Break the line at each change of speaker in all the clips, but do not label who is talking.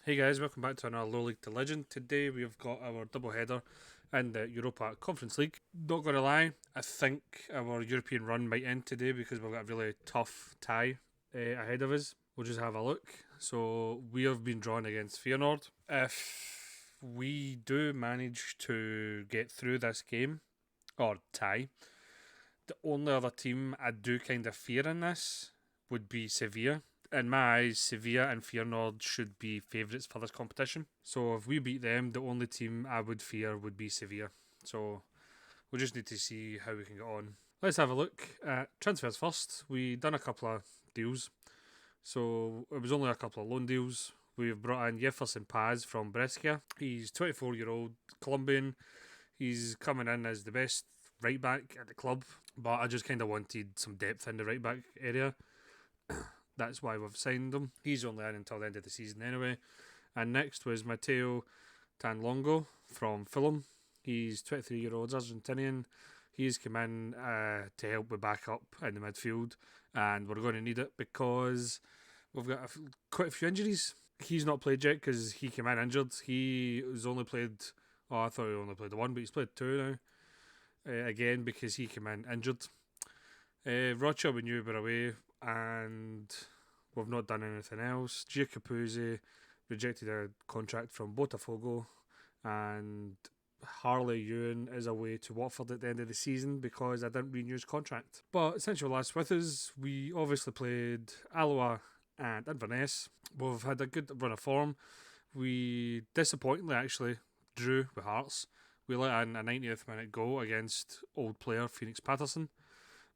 Hey guys, welcome back to another Low League to Legend. Today we've got our double header in the Europa Conference League. Not gonna lie, I think our European run might end today because we've got a really tough tie ahead of us. We'll just have a look. So we have been drawn against Feyenoord. If we do manage to get through this game or tie, the only other team I do kind of fear in this would be Sevilla. In my eyes, Sevilla and Feyenoord should be favourites for this competition. So if we beat them, the only team I would fear would be Sevilla. So we'll just need to see how we can get on. Let's have a look at transfers first. We done a couple of deals. So it was only a couple of loan deals. We've brought in Jefferson Paz from Brescia. He's 24-year-old Colombian. He's coming in as the best right back at the club, but I just kind of wanted some depth in the right back area. That's why we've signed him. He's only in until the end of the season anyway. And next was Matteo Tanlongo from Fulham. He's 23-year-old Argentinian. He's come in to help with backup in the midfield, and we're going to need it because we've got quite a few injuries. He's not played yet because he came in injured. He was only played. Oh, I thought he only played the one, but he's played two now. Again, because he came in injured. Rocha we knew were away, and we've not done anything else. Gia Capuzzi rejected a contract from Botafogo, and Harley Ewan is away to Watford at the end of the season because I didn't renew his contract. But since you were last with us, we obviously played Alloa and Inverness. We've had a good run of form. We disappointingly actually drew with Hearts. We let in a 90th minute goal against old player Phoenix Patterson.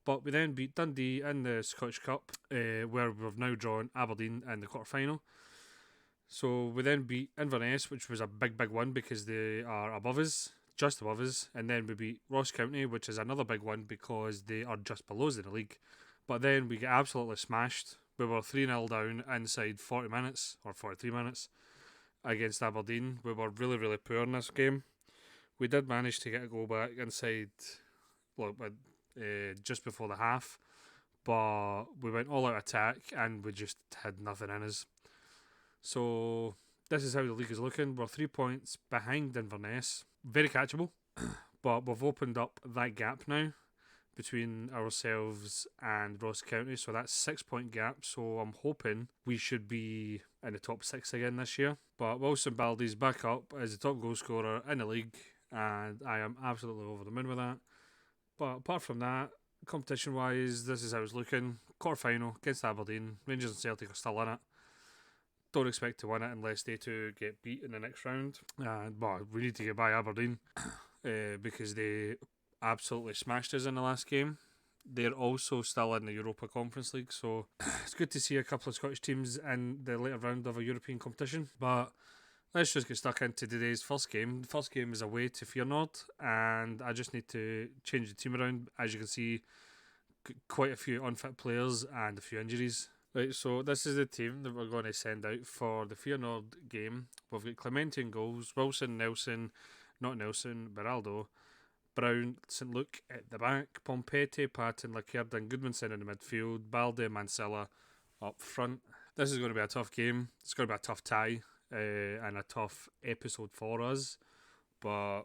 But we then beat Dundee in the Scottish Cup, where we've now drawn Aberdeen in the quarter final. So we then beat Inverness, which was a big one because they are above us, just above us. And then we beat Ross County, which is another big one because they are just below us in the league. But then we get absolutely smashed. We were 3-0 down inside 40 minutes, or 43 minutes, against Aberdeen. We were really poor in this game. We did manage to get a goal back inside, just before the half, but we went all out attack and we just had nothing in us. So this is how the league is looking. We're 3 points behind Inverness, very catchable, but we've opened up that gap now between ourselves and Ross County, so that's 6 point gap. So I'm hoping we should be in the top 6 again this year. But Wilson Baldy's back up as the top goal scorer in the league, and I am absolutely over the moon with that. But apart from that, competition wise, this is how it's looking. Quarter final against Aberdeen. Rangers and Celtic are still in it. Don't expect to win it unless they two get beat in the next round. But we need to get by Aberdeen because they absolutely smashed us in the last game. They're also still in the Europa Conference League, so it's good to see a couple of Scottish teams in the later round of a European competition. But let's just get stuck into today's first game. The first game is away to Feyenoord, and I just need to change the team around. As you can see, quite a few unfit players and a few injuries. Right, so this is the team that we're going to send out for the Feyenoord game. We've got Clemente in goals, Wilson, Nelson, not Nelson, Beraldo, Brown, St Luke at the back, Pompetti, Patton, Lacerda and Goodmanson in the midfield, Balde, Mansella up front. This is going to be a tough game. It's going to be a tough tie and a tough episode for us. But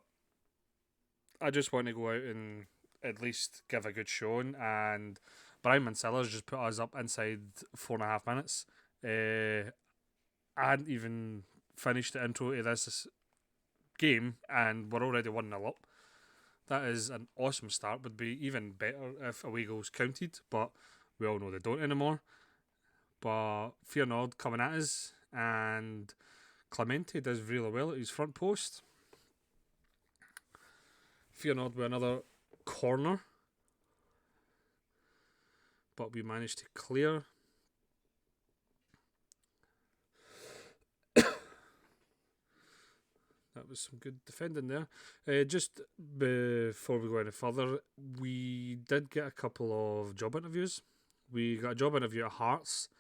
I just want to go out and at least give a good showing. And Brian Mancella's just put us up inside 4.5 minutes. I hadn't even finished the intro to this game and we're already 1-0 up. That is an awesome start. Would be even better if away goals counted, but we all know they don't anymore. But Feyenoord coming at us, and Clemente does really well at his front post. Feyenoord with another corner, but we managed to clear. That was some good defending there. Just before we go any further, we did get a couple of job interviews. We got a job interview at Hearts.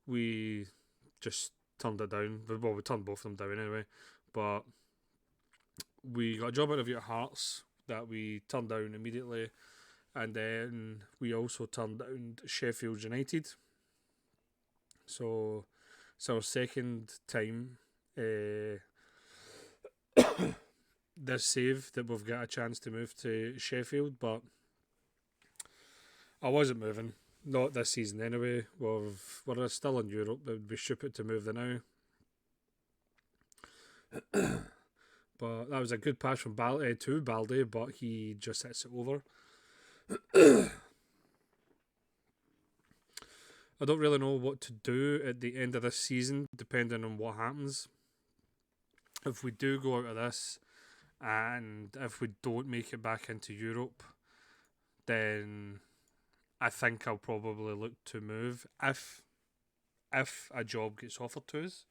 We just turned it down. Well, we turned both of them down anyway. But we got a job interview at Hearts that we turned down immediately. And then we also turned down Sheffield United. So it's our second time uh, this save that we've got a chance to move to Sheffield, but I wasn't moving. Not this season anyway. We're still in Europe. It would be stupid to move there now. But that was a good pass from to Balde, but he just hits it over. I don't really know what to do at the end of this season, depending on what happens. If we do go out of this, and if we don't make it back into Europe, then I think I'll probably look to move if a job gets offered to us.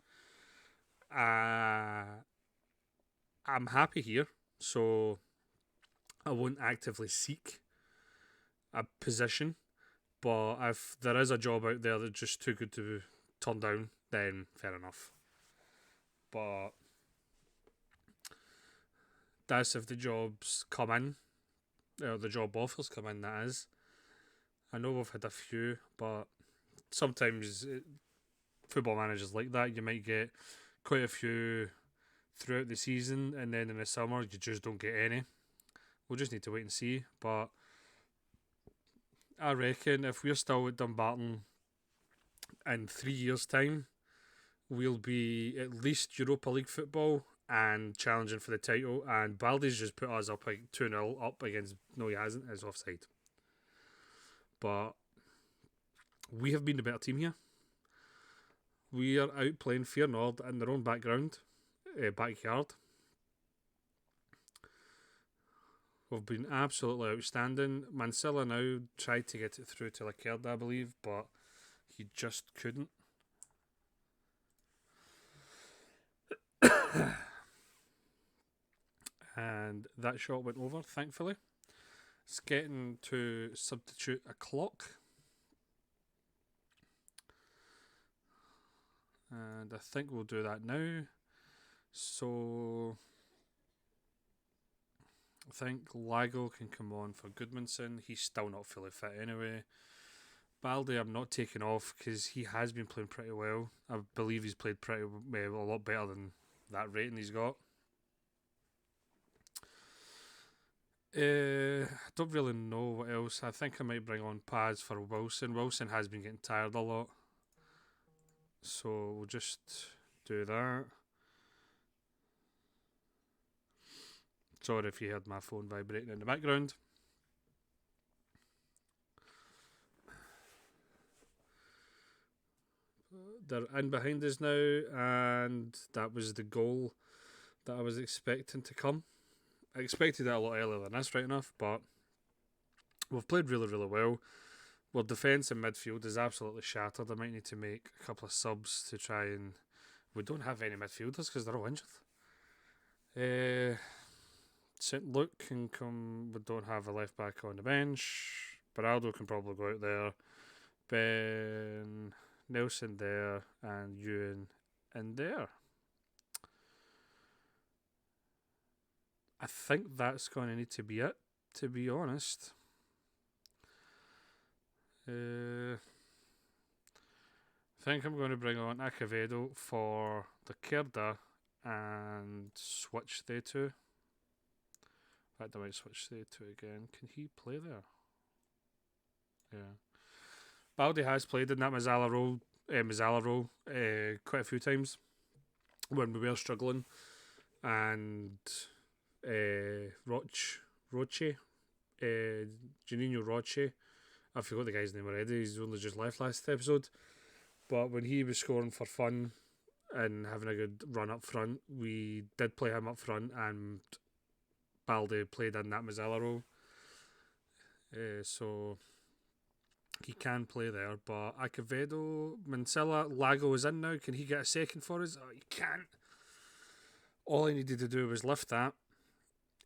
I'm happy here, so I won't actively seek a position. But if there is a job out there that's just too good to turn down, then fair enough. But that's if the jobs come in, or the job offers come in, that is. I know we've had a few, but sometimes football managers like that. You might get quite a few throughout the season, and then in the summer you just don't get any. We'll just need to wait and see. But I reckon if we're still at Dumbarton in 3 years' time, we'll be at least Europa League football and challenging for the title. And Baldi's just put us up like 2-0 up against. No, he hasn't. It's offside. But we have been the better team here. We are out playing Feyenoord in their own backyard. We've been absolutely outstanding. Mansilla now tried to get it through to Lacerda, I believe, but he just couldn't. And that shot went over, thankfully. It's getting to substitute a clock. And I think we'll do that now. So I think Lago can come on for Goodmanson. He's still not fully fit anyway. Balde I'm not taking off because he has been playing pretty well. I believe he's played pretty a lot better than that rating he's got. I don't really know what else. I think I might bring on Paz for Wilson. Wilson has been getting tired a lot. So we'll just do that. Sorry if you heard my phone vibrating in the background. They're in behind us now, and that was the goal that I was expecting to come. I expected it a lot earlier than this, right enough, but we've played really, really well. Our defence and midfield is absolutely shattered. I might need to make a couple of subs to try and... We don't have any midfielders because they're all injured. St. Luke can come... We don't have a left back on the bench. Beraldo can probably go out there. Ben Nelson there and Ewan in there. I think that's going to need to be it, to be honest. I think I'm going to bring on Acevedo for the Kerda and switch the two. In fact, I might switch the two again. Can he play there? Yeah. Balde has played in that Mazzala role quite a few times when we were struggling. And Juninho Roche, I forgot the guy's name already, he's only just left last episode, but when he was scoring for fun and having a good run up front, we did play him up front and Balde played in that Mazzala role, so he can play there. But Acevedo, Mansilla, Lago is in now. Can he get a second for us? Oh, he can't. All I needed to do was lift that.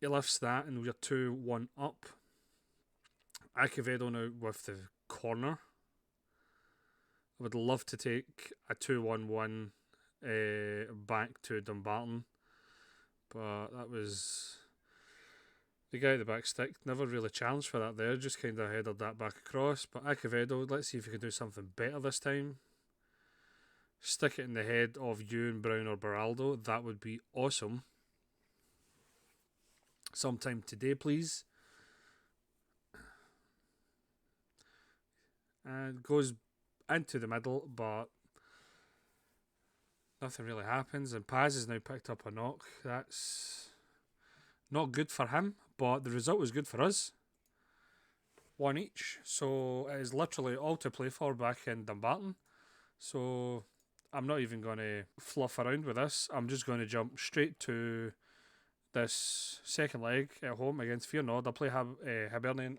He lifts that and we're 2-1 up. Acevedo now with the corner. I would love to take a 2-1-1 back to Dumbarton, but that was the guy at the back stick. Never really challenged for that there, just kind of headed that back across. But Acevedo, let's see if we can do something better this time. stick it in the head of Ewan, Brown, or Beraldo. That would be awesome. Sometime today, please. And goes into the middle, but nothing really happens. And Paz has now picked up a knock. That's not good for him, but the result was good for us. One each. So it is literally all to play for back in Dumbarton. So I'm not even going to fluff around with this. I'm just going to jump straight to this second leg at home against Feyenoord. I'll play Hibernian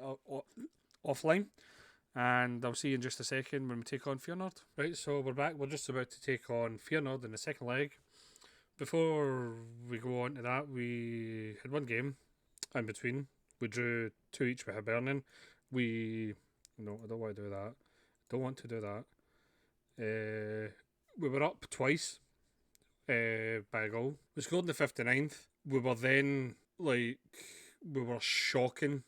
offline. And I'll see you in just a second when we take on Feyenoord. Right, so we're back. We're just about to take on Feyenoord in the second leg. Before we go on to that, we had one game in between. We drew 2 each with Hibernian. No, I don't want to do that. Don't want to do that. We were up twice by a goal. We scored in the 59th. We were shocking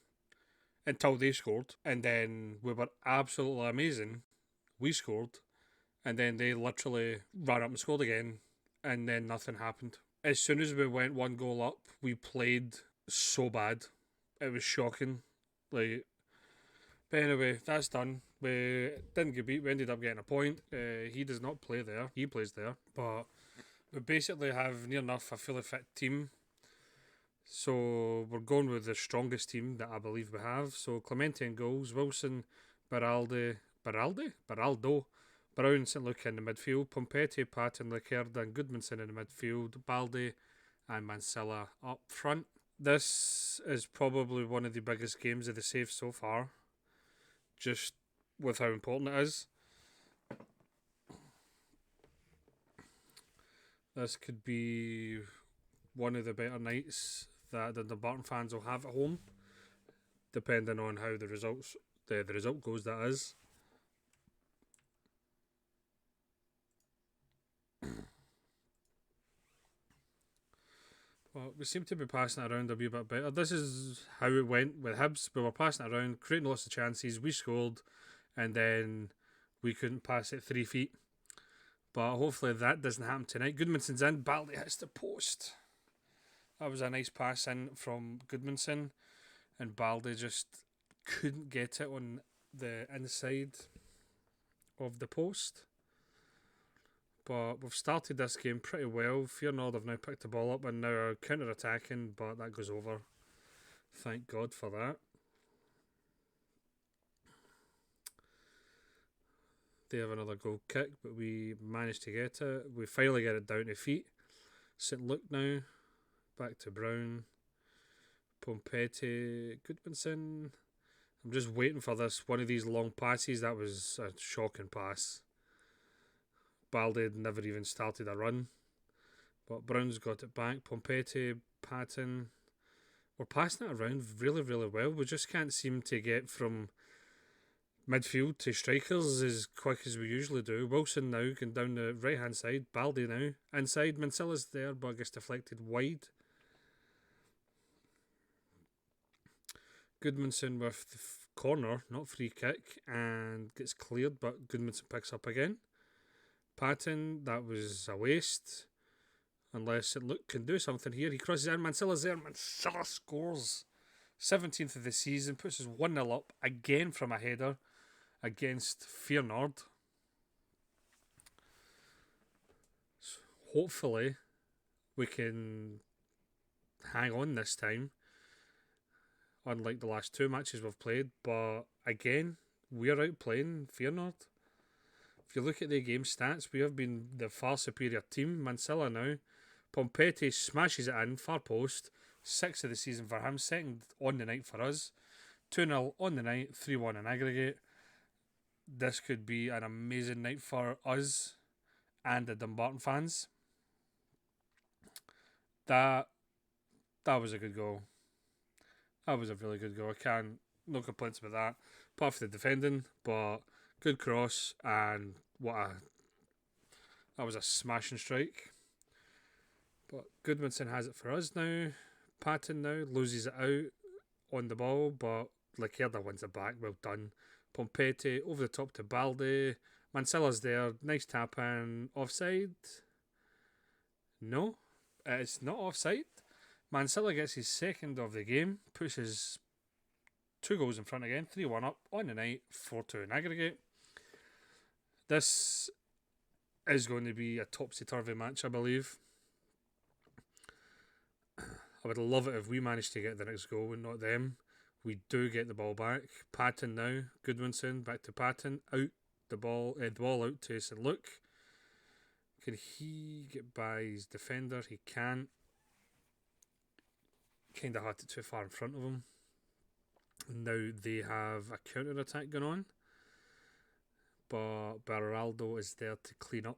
until they scored, and then we were absolutely amazing. We scored, and then they literally ran up and scored again, and then nothing happened. As soon as we went 1 goal up, we played so bad. It was shocking. But anyway, that's done. We didn't get beat. We ended up getting a point. He does not play there. He plays there. But we basically have near enough a fully fit team. So we're going with the strongest team that I believe we have. So Clemente in goals, Wilson, Beraldo, Brown, St. Luca in the midfield, Pompetti, Patton, Lacerda and Goodmanson in the midfield, Balde and Mansilla up front. This is probably one of the biggest games of the save so far, just with how important it is. This could be one of the better nights that the Dumbarton fans will have at home, depending on how the result goes, that is. Well, we seem to be passing it around a wee bit better. This is how it went with Hibs. We were passing it around, creating lots of chances. We scored, and then we couldn't pass it 3 feet. But hopefully that doesn't happen tonight. Goodmanson's in. Baldy hits the post. That was a nice pass in from Goodmanson, and Baldy just couldn't get it on the inside of the post. But we've started this game pretty well. Feyenoord have now picked the ball up and now are counter-attacking, but that goes over. Thank God for that. They have another goal kick, but we managed to get it. We finally get it down to feet. St. Luke now. Back to Brown. Pompetti. Goodmanson. I'm just waiting for this. One of these long passes. That was a shocking pass. Balde never even started a run. But Brown's got it back. Pompetti. Patton. We're passing it around really, really well. We just can't seem to get from midfield to strikers as quick as we usually do. Wilson now going down the right hand side. Balde now inside. Mansilla's there but gets deflected wide. Goodmanson with the corner, not free kick, and gets cleared, but Goodmanson picks up again. Patton, that was a waste. Unless St. Luke can do something here. He crosses in. Mansilla's there. Mansilla scores. 17th of the season. Puts us 1-0 up again from a header against Feyenoord. So hopefully we can hang on this time, unlike the last 2 matches we've played. But again, we're outplaying Feyenoord. If you look at the game stats, we have been the far superior team. Mansilla now. Pompetti smashes it in, far post. 6th of the season for him, 2nd on the night for us. 2-0 on the night, 3-1 in aggregate. This could be an amazing night for us and the Dumbarton fans. That was a good goal. That was a really good goal. No complaints about that. Apart from the defending, but good cross, and that was a smashing strike. But Goodmanson has it for us now. Patton now loses it out on the ball, but Lacerda wins it back. Well done. Pompetti over the top to Balde. Mancella's there. Nice tap in. Offside? No, it's not offside. Mancilla gets his second of the game, puts his 2 goals in front again, 3-1 up on the night, 4-2 in aggregate. This is going to be a topsy-turvy match, I believe. I would love it if we managed to get the next goal and not them. We do get the ball back. Patton now. Goodwinson back to Patton. Out the ball out to St. Luke. Can he get by his defender? He can't. Kind of had it too far in front of him. Now they have a counter attack going on, but Beraldo is there to clean up.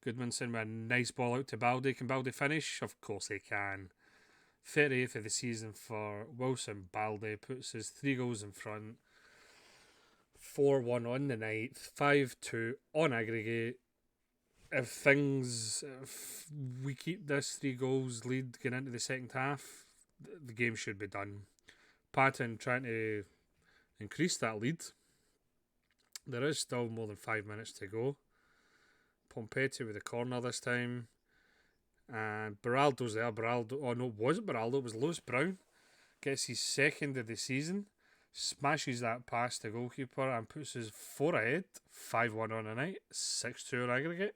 Goodmanson with a nice ball out to Baldy. Can Baldy finish? Of course he can. 38th of the season for Wilson. Baldy puts his 3 goals in front. 4-1 on the night. 5-2 on aggregate. If we keep this 3 goals lead going into the second half, the game should be done. Patton trying to increase that lead. There is still more than 5 minutes to go. Pompetti with the corner this time. And Beraldo's there. Was it Beraldo? It was Lewis Brown. Gets his second of the season. Smashes that past the goalkeeper and puts his 4 ahead. 5-1 on the night. 6-2 on aggregate.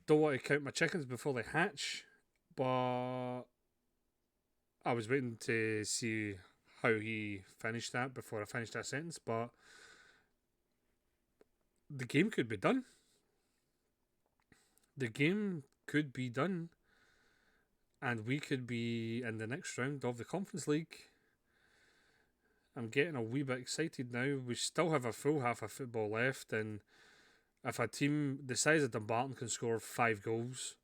Don't want to count my chickens before they hatch, but I was waiting to see how he finished that before I finished that sentence, but the game could be done. The game could be done, and we could be in the next round of the Conference League. I'm getting a wee bit excited now. We still have a full half of football left, and if a team the size of Dumbarton can score 5 goals,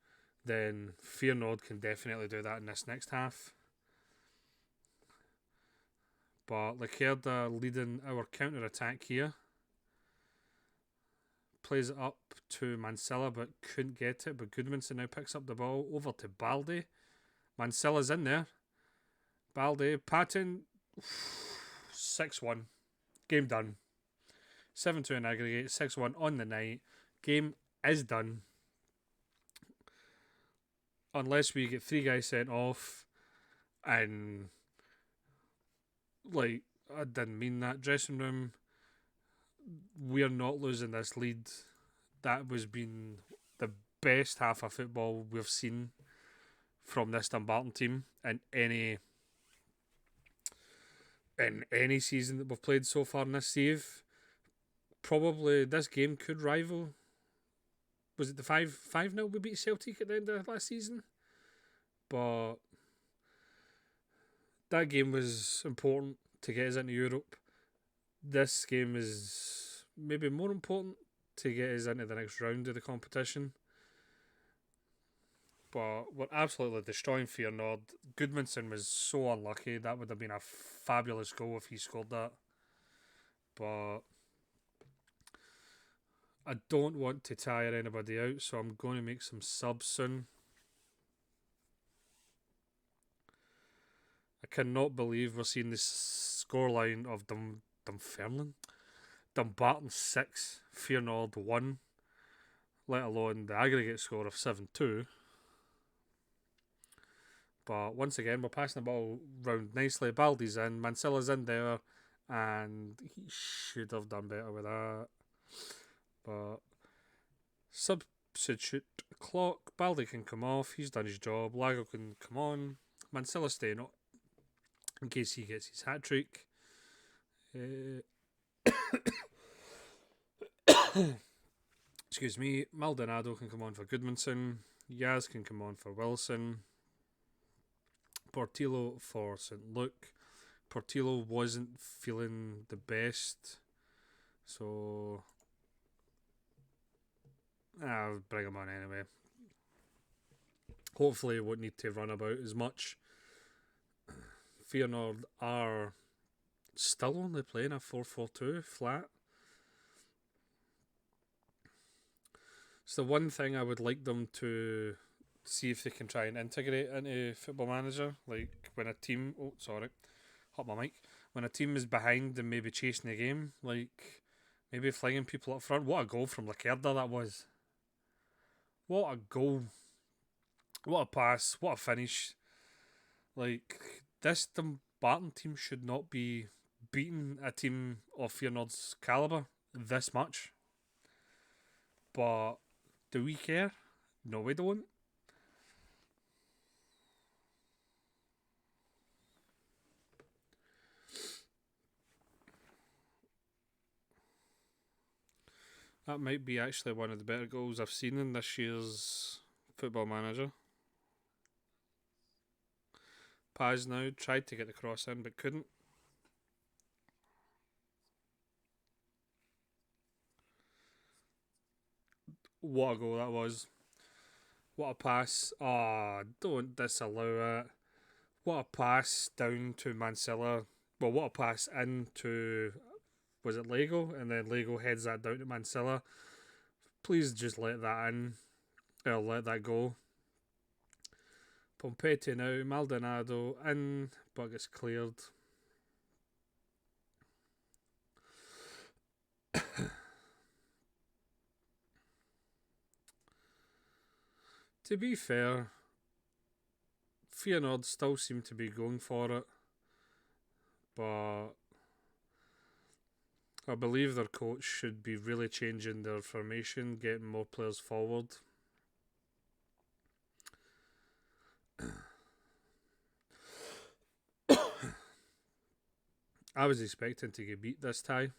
then Fearnord can definitely do that in this next half. But Lacerda leading our counter-attack here. Plays it up to Mancilla but couldn't get it. But Goodmanson now picks up the ball over to Baldy. Mancilla's in there. Baldy, Patton, 6-1. Game done. 7-2 in aggregate, 6-1 on the night. Game is done. Unless we get 3 guys sent off and I didn't mean that. Dressing room, we're not losing this lead. That was been the best half of football we've seen from this Dumbarton team in any season that we've played so far in this save. Probably this game could rival. Was it the 5-0 we beat Celtic at the end of last season? But that game was important to get us into Europe. This game is maybe more important to get us into the next round of the competition. But we're absolutely destroying Fearnord. Goodmanson was so unlucky. That would have been a fabulous goal if he scored that. But I don't want to tire anybody out, so I'm going to make some subs soon. I cannot believe we're seeing this scoreline of Dumbarton 6, Fearnord 1, let alone the aggregate score of 7-2. But once again, we're passing the ball round nicely. Baldy's in, Mancilla's in there, and he should have done better with that. But substitute clock. Baldy can come off. He's done his job. Lago can come on. Mancilla's staying up in case he gets his hat trick. Excuse me. Maldonado can come on for Goodmanson. Yaz can come on for Wilson. Portillo for St. Luke. Portillo wasn't feeling the best, so I'll bring him on anyway. Hopefully he won't need to run about as much. Fearnord are still only playing a 4-4-2 flat. It's the one thing I would like them to see if they can try and integrate into Football Manager. Like when a team, oh sorry, hot my mic. When a team is behind and maybe chasing the game, like maybe flinging people up front. What a goal from Lacerda that was! What a goal! What a pass! What a finish! Like this Dumbarton team should not be beating a team of Feyenoord's calibre this much. But do we care? No, we don't. That might be actually one of the better goals I've seen in this year's Football Manager. Paz now tried to get the cross in but couldn't. What a goal that was. What a pass. Ah, oh, don't disallow it. What a pass down to Mansilla. Well, what a pass into, was it Lego? And then Lego heads that down to Mansilla. Please just let that in. Or let that go. Pompetti now, Maldonado in, but gets cleared. To be fair, Feyenoord still seem to be going for it, but I believe their coach should be really changing their formation, getting more players forward. I was expecting to get beat this tie.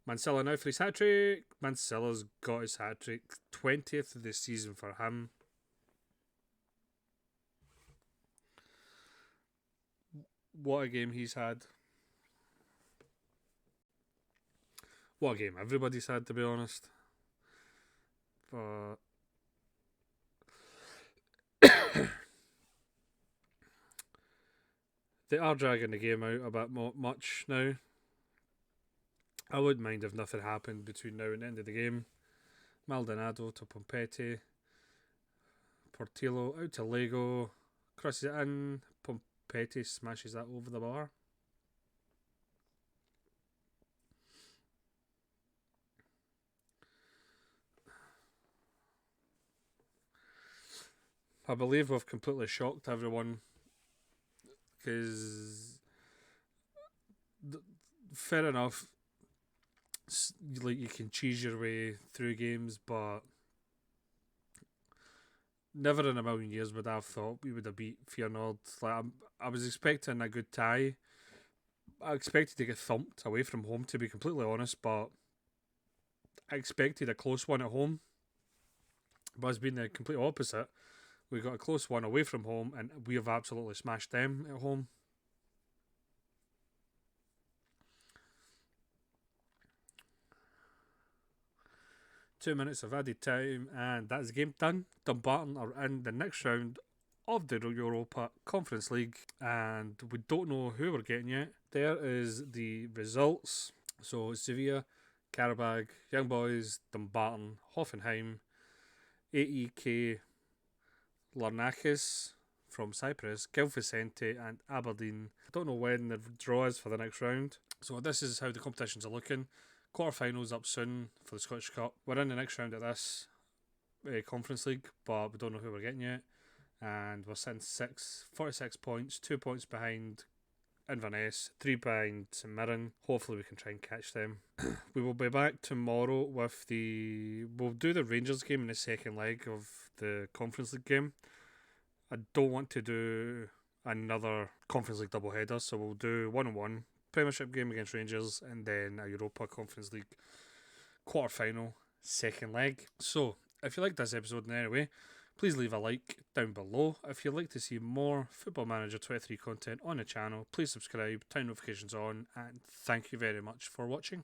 Mansilla now for his hat-trick. Mansilla's got his hat-trick. 20th of the season for him. What a game he's had. What a game everybody's had, to be honest. But they are dragging the game out a bit much now. I wouldn't mind if nothing happened between now and the end of the game. Maldonado to Pompetti. Portillo out to Lego. Crosses it in. Pompetti smashes that over the bar. I believe we've completely shocked everyone, because fair enough, like you can cheese your way through games, but never in a million years would I have thought we would have beat Feyenoord. Like I was expecting a good tie. I expected to get thumped away from home, to be completely honest, but I expected a close one at home. But it's been the complete opposite. We got a close one away from home, and we have absolutely smashed them at home. Two minutes of added time, and that's the game done. Dumbarton are in the next round of the Europa Conference League, and we don't know who we're getting yet. There is the results. So Sevilla, Karabag, Young Boys, Dumbarton, Hoffenheim, AEK, Larnakis from Cyprus, Gil Vicente and Aberdeen. I don't know when the draw is for the next round. So this is how the competitions are looking. Quarterfinals up soon for the Scottish Cup. We're in the next round of this Conference League, but we don't know who we're getting yet. And we're sitting 46 points, 2 points behind Inverness, 3 behind St Mirren. Hopefully we can try and catch them. We will be back tomorrow with we'll do the Rangers game in the second leg of the Conference League game. I don't want to do another Conference League doubleheader, so we'll do 1-1 Premiership game against Rangers and then a Europa Conference League quarter-final second leg. So if you like this episode in any way, please leave a like down below. If you'd like to see more Football Manager 23 content on the channel, please subscribe, turn notifications on, and thank you very much for watching.